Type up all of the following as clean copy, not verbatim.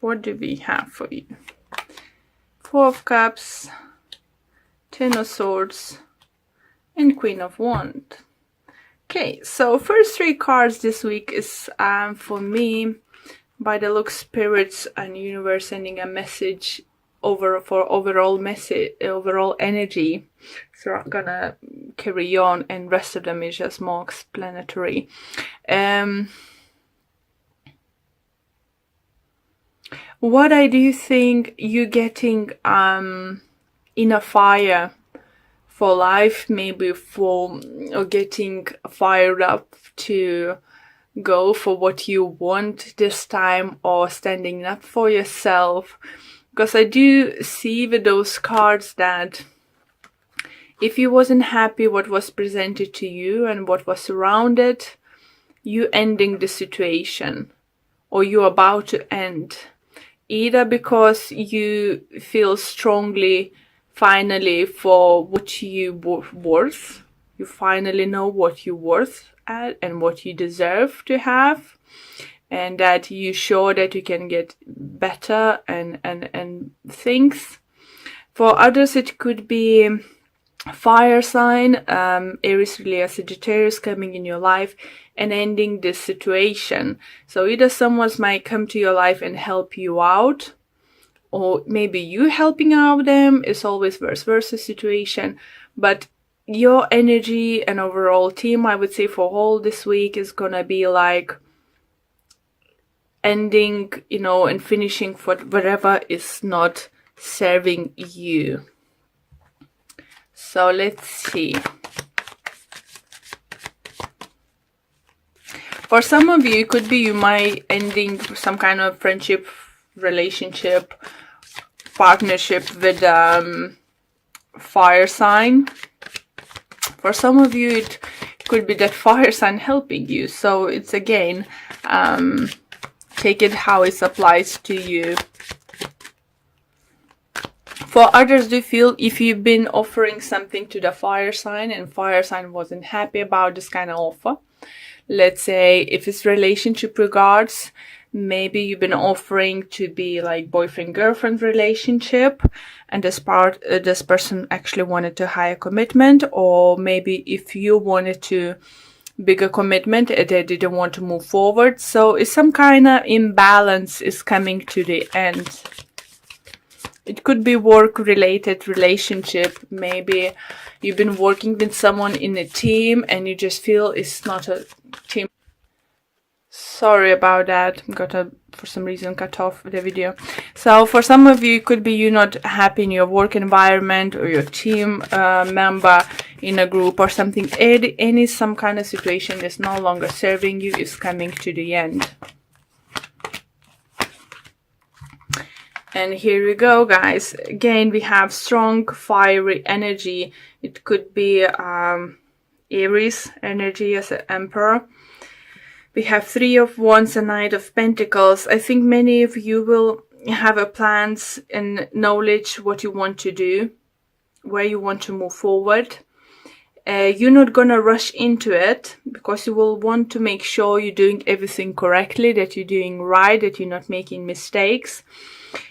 What do we have for you? Four of Cups, Ten of Swords, and Queen of Wands. Okay, so first three cards this week is for me, by the look, spirits and universe sending a message for overall energy. So I'm gonna carry on, and rest of them is just more explanatory. What I do think you getting in a fire for life, maybe for or getting fired up to go for what you want this time, or standing up for yourself. Because I do see with those cards that if you wasn't happy what was presented to you and what was surrounded, you ending the situation, or you're about to end. Either because you feel strongly finally for what you worth, you finally know what you're worth at and what you deserve to have, and that you show that you can get better and things. For others it could be fire sign, Aries, Leo, Sagittarius coming in your life and ending this situation. So either someone might come to your life and help you out, or maybe you helping out them. It's always vice versa situation. But your energy and overall team, I would say, for all this week is gonna be like ending, and finishing for whatever is not serving you. So let's see. For some of you, it could be you might ending some kind of friendship, relationship, partnership with fire sign. For some of you, it could be that fire sign helping you. So it's again, take it how it applies to you. For others, do feel if you've been offering something to the fire sign and fire sign wasn't happy about this kind of offer. Let's say if it's relationship regards, maybe you've been offering to be like boyfriend-girlfriend relationship, and this person actually wanted to higher commitment, or maybe if you wanted to bigger commitment, they didn't want to move forward. So it's some kind of imbalance is coming to the end. It could be work-related relationship. Maybe you've been working with someone in a team and you just feel it's not a team. Sorry about that. For some reason, cut off the video. So for some of you, it could be you're not happy in your work environment, or your team member in a group or something. Some kind of situation is no longer serving you, is coming to the end. And here we go, guys. Again, we have strong, fiery energy. It could be Aries energy as an Emperor. We have Three of Wands and Knight of Pentacles. I think many of you will have a plans and knowledge what you want to do, where you want to move forward. You're not gonna rush into it, because you will want to make sure you're doing everything correctly, that you're doing right, that you're not making mistakes.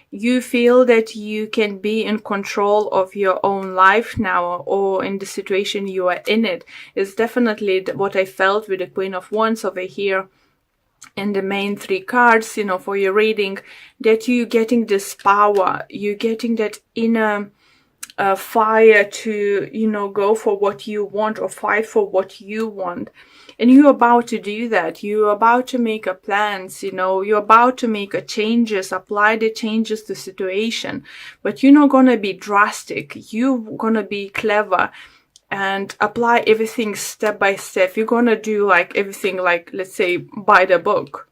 You feel that you can be in control of your own life now, or in the situation you are in it. It's definitely what I felt with the Queen of Wands over here in the main three cards, for your reading, that you're getting this power, you're getting that inner fire to, go for what you want or fight for what you want. And you're about to do that. You're about to make a plans, you're about to make a changes, apply the changes to situation. But you're not going to be drastic. You're going to be clever and apply everything step by step. You're going to do like everything, like, let's say, by the book.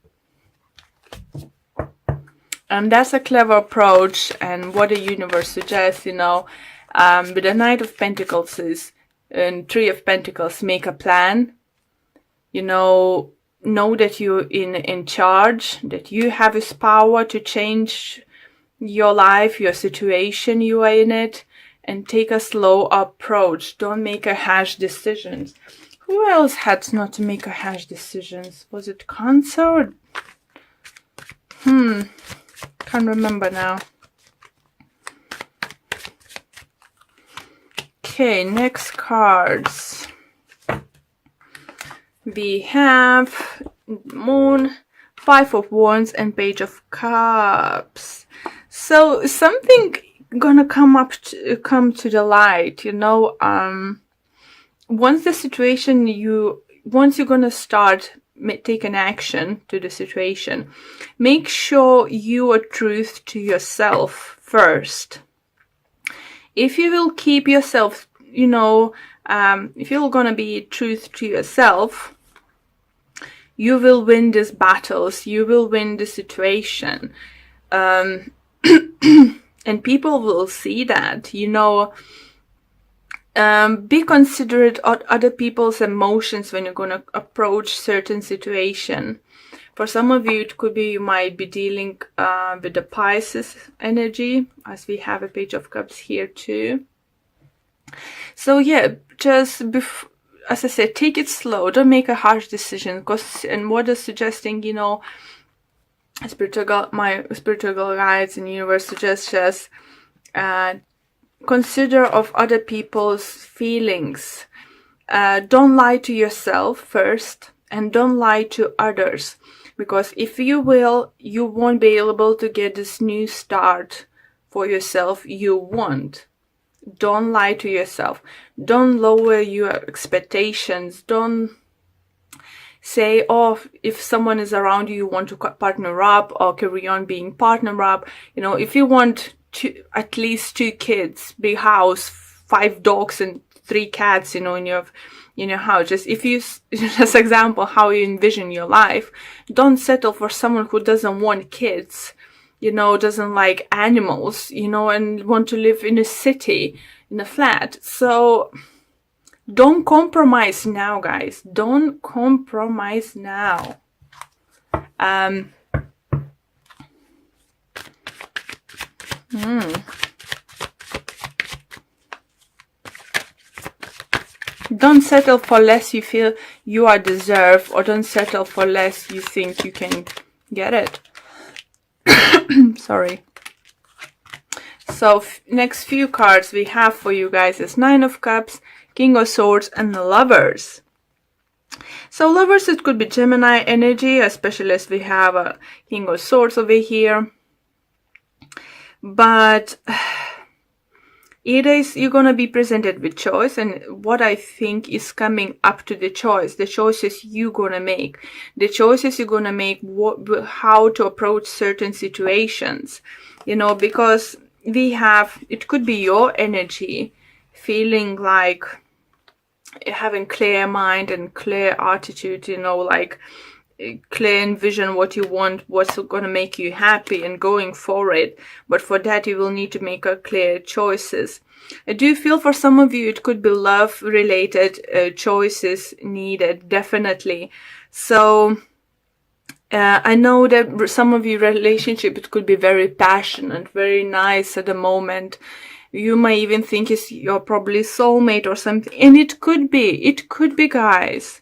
And that's a clever approach, and what the universe suggests, with the Knight of Pentacles and Three of Pentacles, make a plan. Know that you're in charge, that you have this power to change your life, your situation you are in it, and take a slow approach. Don't make a harsh decisions. Who else had not to make a harsh decisions? Was it Cancer? Cancer can't remember now. Okay, next cards. We have Moon, Five of Wands, and Page of Cups. So something gonna come to the light, you know. Once the situation once you're gonna start taking action to the situation, make sure you are truth to yourself first. If you will keep yourself, you know, if you're gonna be truth to yourself, you will win these battles, you will win the situation. And people will see that, you know. Be considerate of other people's emotions when you're going to approach certain situation. For some of you, it could be you might be dealing with the Pisces energy, as we have a Page of Cups here too. So yeah, just as I said, take it slow. Don't make a harsh decision. And what is suggesting, you know, my spiritual guides and universe suggests just consider of other people's feelings. Don't lie to yourself first, and don't lie to others, because if you will, you won't be able to get this new start for yourself you want. Don't lie to yourself. Don't lower your expectations. Don't say, oh, if someone is around you, you want to partner up or carry on being partner up. You know, if you want at least 2 kids, big house, 5 dogs and 3 cats, you know, in your house. Just if you, just example, how you envision your life, don't settle for someone who doesn't want kids, you know, doesn't like animals, you know, and want to live in a city, in a flat. So don't compromise now, guys. Don't compromise now. Don't settle for less you feel you are deserved, or don't settle for less you think you can get it. Sorry. So next few cards we have for you guys is Nine of Cups, King of Swords, and the Lovers. So Lovers, it could be Gemini energy, especially as we have a King of Swords over here. But you're going to be presented with choice, and what I think is coming up to the choices you're going to make. The choices you're going to make, how to approach certain situations, you know, because it could be your energy feeling like having clear mind and clear attitude, you know, like clear envision what you want, what's going to make you happy and going for it. But for that you will need to make a clear choices. I do feel for some of you it could be love related choices needed, definitely. So I know that some of your relationship, it could be very passionate, very nice at the moment. You might even think you're probably soulmate or something, and it could be, guys.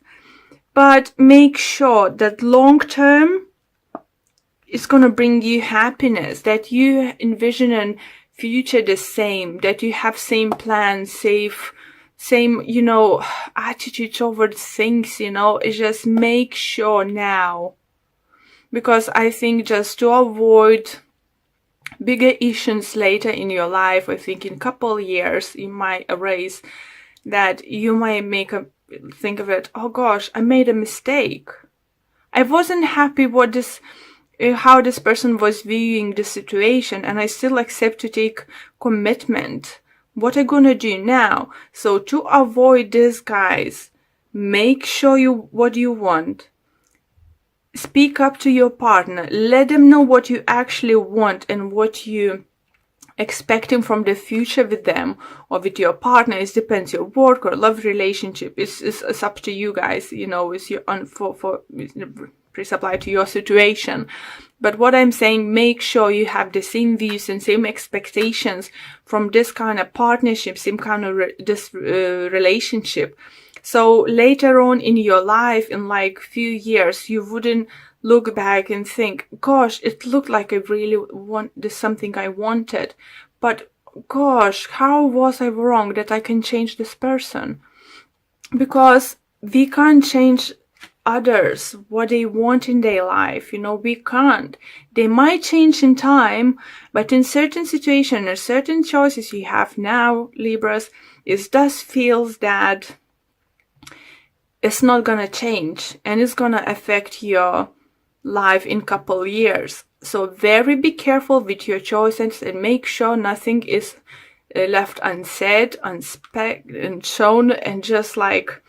But make sure that long term it's going to bring you happiness, that you envision a future the same, that you have same plans, same, you know, attitude towards things, you know. It's just make sure now. Because I think just to avoid bigger issues later in your life, I think in a couple of years you might erase that, you might think of it, oh gosh, I made a mistake. I wasn't happy how this person was viewing the situation, and I still accept to take commitment. What am I gonna do now? So to avoid this, guys, make sure what you want. Speak up to your partner. Let them know what you actually want and what you expecting from the future with them or with your partner. It depends your work or love relationship. It's up to you guys, you know. It's your pre-supplied to your situation. But what I'm saying, make sure you have the same views and same expectations from this kind of partnership, same kind of relationship. So later on in your life, in like few years, you wouldn't look back and think, gosh, it looked like I really want this, something I wanted, but gosh, how was I wrong that I can change this person? Because we can't change others, what they want in their life, we can't. They might change in time, but in certain situations or certain choices you have now, Libras, it does feels that it's not gonna change and it's gonna affect your life in couple years. So very be careful with your choices and make sure nothing is left unsaid, and shown, and just like,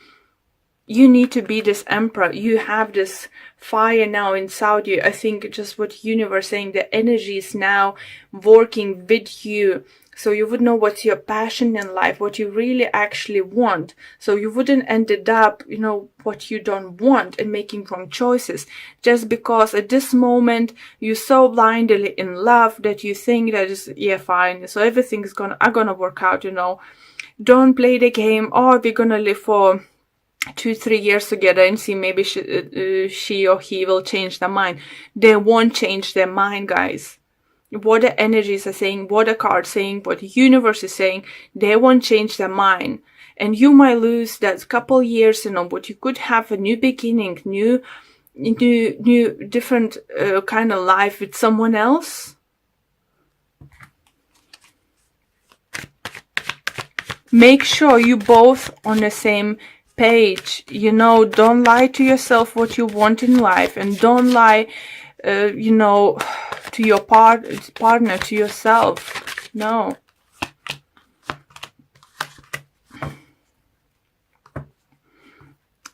you need to be this emperor. You have this fire now inside you. I think just what universe saying, the energy is now working with you. So you would know what's your passion in life, what you really actually want. So you wouldn't ended up, what you don't want and making wrong choices. Just because at this moment you're so blindly in love that you think that is, yeah, fine. So everything's gonna work out, Don't play the game, oh, we're gonna live for 2-3 years together and see maybe she or he will change their mind. They won't change their mind, guys. What the energies are saying, what the cards saying, what the universe is saying, they won't change their mind. And you might lose that couple years, but you could have a new beginning, new different kind of life with someone else. Make sure you both on the same page, don't lie to yourself what you want in life, and don't lie, to your partner, to yourself. No.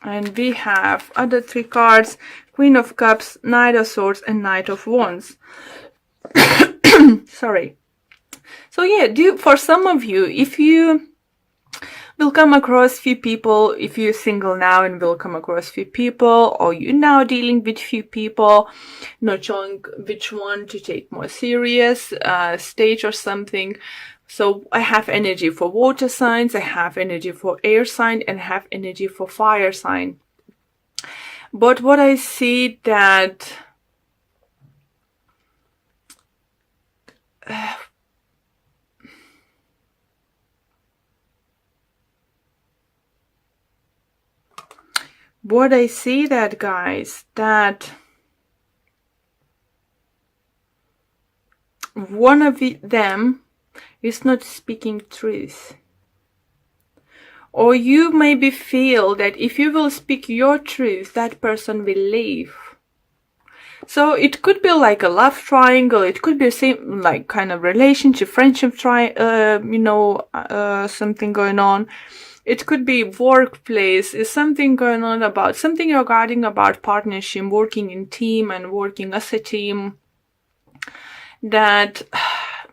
And we have other 3 cards, Queen of Cups, Knight of Swords, and Knight of Wands. Sorry. So yeah, for some of you, if you will come across few people, if you're single now and will come across few people, or you're now dealing with few people, not showing which one to take more serious stage or something. So I have energy for water signs, I have energy for air sign, and I have energy for fire sign. But what I see that guys, that one of them is not speaking truth. Or you maybe feel that if you will speak your truth, that person will leave. So it could be like a love triangle, it could be the same like kind of relationship, friendship something going on. It could be workplace, is something going on about something regarding about partnership, working in team and working as a team, that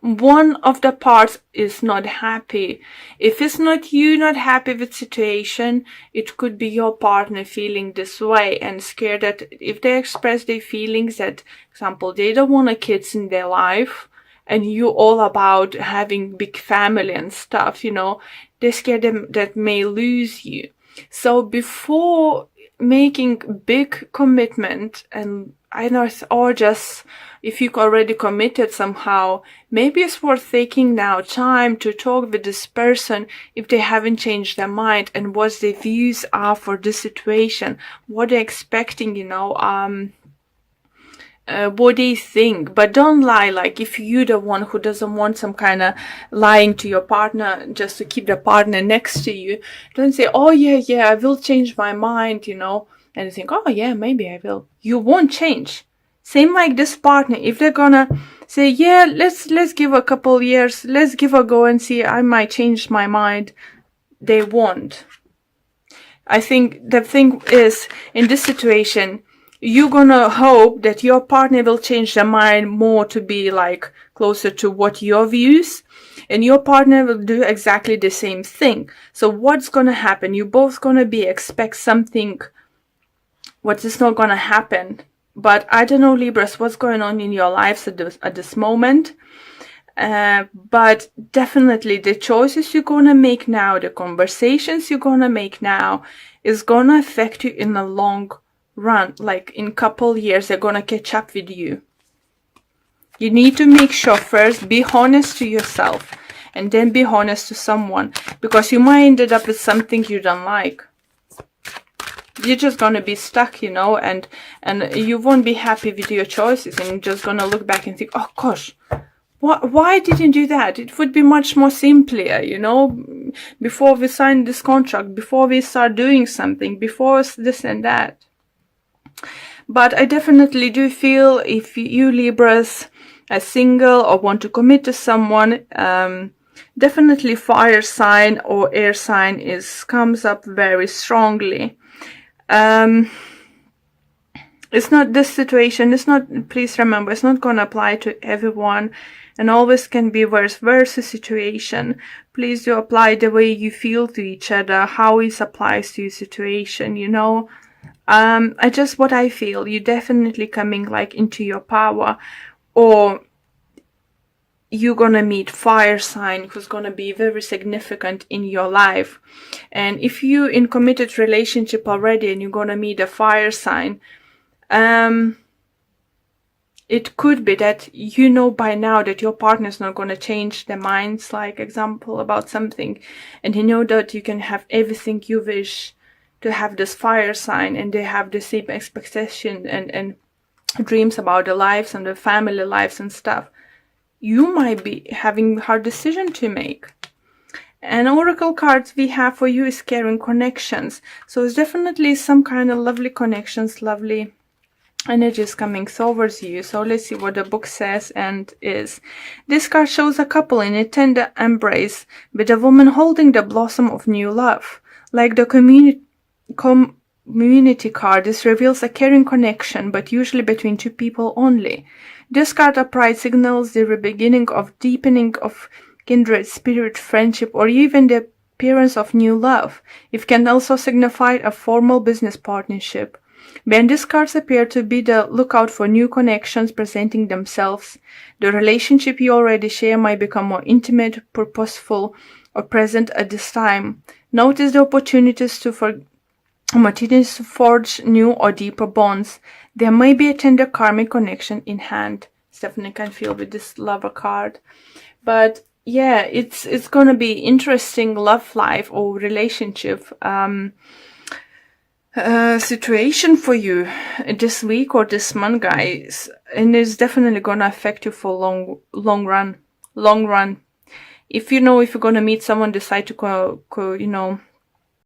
one of the parts is not happy. If it's not you not happy with situation, it could be your partner feeling this way and scared that if they express their feelings, that, example, they don't want a kids in their life, and you all about having big family and stuff, they're scared that may lose you. So before making big commitment, and I know, or just if you already committed somehow, maybe it's worth taking now time to talk with this person if they haven't changed their mind, and what their views are for this situation, what they're expecting, what they think. But don't lie, like if you're the one who doesn't want some kind of lying to your partner just to keep the partner next to you, don't say, oh yeah, I will change my mind, and you think, oh yeah, maybe I will. You won't change. Same like this partner, if they're gonna say, yeah, let's give a couple years, let's give a go and see, I might change my mind, they won't. I think the thing is, in this situation, you're gonna hope that your partner will change their mind more to be like closer to what your views, and your partner will do exactly the same thing. So what's gonna happen? You're both gonna expect something what is not gonna happen. But I don't know, Libras, what's going on in your lives at this moment. But definitely the choices you're gonna make now, the conversations you're gonna make now is gonna affect you in the long run, like in couple years, they're gonna catch up with you. You need to make sure first, be honest to yourself, and then be honest to someone, because you might end up with something you don't like. You're just gonna be stuck, you know, and you won't be happy with your choices, and you're just gonna look back and think, oh gosh, why didn't do that? It would be much more simpler, you know, before we sign this contract, before we start doing something, before this and that. But I definitely do feel, if you Libras are single or want to commit to someone, definitely fire sign or air sign comes up very strongly. It's not this situation, please remember, it's not gonna apply to everyone, and always can be vice versa situation. Please do apply the way you feel to each other, how it applies to your situation, you know. What I feel, you definitely coming like into your power, or you're gonna meet fire sign who's gonna be very significant in your life. And if you in committed relationship already and you're gonna meet a fire sign, it could be that you know by now that your partner's not gonna change their minds, like example, about something, and you know that you can have everything you wish to have this fire sign, and they have the same expectation and dreams about their lives and their family lives and stuff. You might be having a hard decision to make. And oracle cards we have for you is carrying connections. So it's definitely some kind of lovely connections, lovely energies coming towards you. So let's see what the book says and is. This card shows a couple in a tender embrace with a woman holding the blossom of new love. Like the community card, this reveals a caring connection, but usually between two people only. This card upright signals the beginning of deepening of kindred spirit, friendship, or even the appearance of new love. It can also signify a formal business partnership. When these cards appear to be the lookout for new connections presenting themselves, the relationship you already share might become more intimate, purposeful, or present at this time. Notice the opportunities to forge new or deeper bonds. There may be a tender karmic connection in hand. Definitely can feel with this lover card. But yeah, it's gonna be interesting love life or relationship situation for you this week or this month, guys. And it's definitely gonna affect you for long run. If you're gonna meet someone, decide to